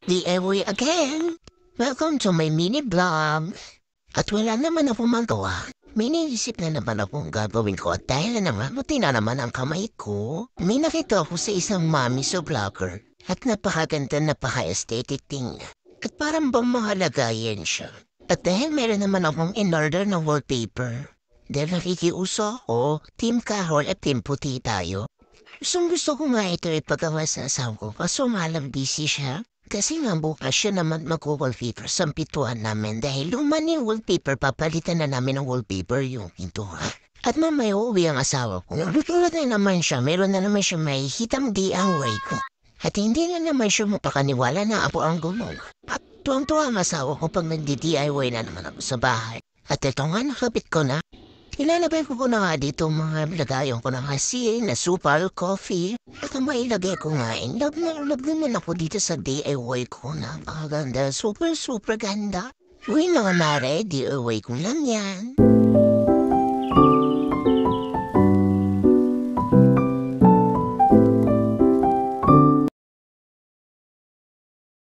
DIY again! Welcome to my mini vlog. At wala naman ako magawa. May naisip na naman akong gagawin ko at dahil na naman buti na naman ang kamay ko. May nakita ako sa isang mami sa vlogger at napakaganda napaka-aesthetic thing. At parang bang mahalagayan siya. At dahil meron naman akong in-order na wallpaper. Dahil nakikiuso ako, Team Kahol at Team Puti tayo. Gusto ko nga ito ipagawa sa asawa ko kaso malang busy siya. Kasi nga bukas siya naman mag-wallpaper sa pintuan namin dahil luma na yung wallpaper, papalitan na namin ng wallpaper yung pintuan. At mamaya uuwi ang asawa ko. Tutulad na naman siya, meron na naman siya makikitang DIY ko. At hindi na naman siya mapakaniwala na ako ang gulong. At tuwang-tuwa ang asawa ko pag nagdi-DIY na naman ako sa bahay. At ito nga nakabit ko na. Ilalagay ko na nga dito mga lagayon ko na kasi na supal, coffee. At ang mailagay ko nga, love naman ako dito sa DIY ko. Napakaganda, super ganda. Uy mga mare, DIY ko lang yan.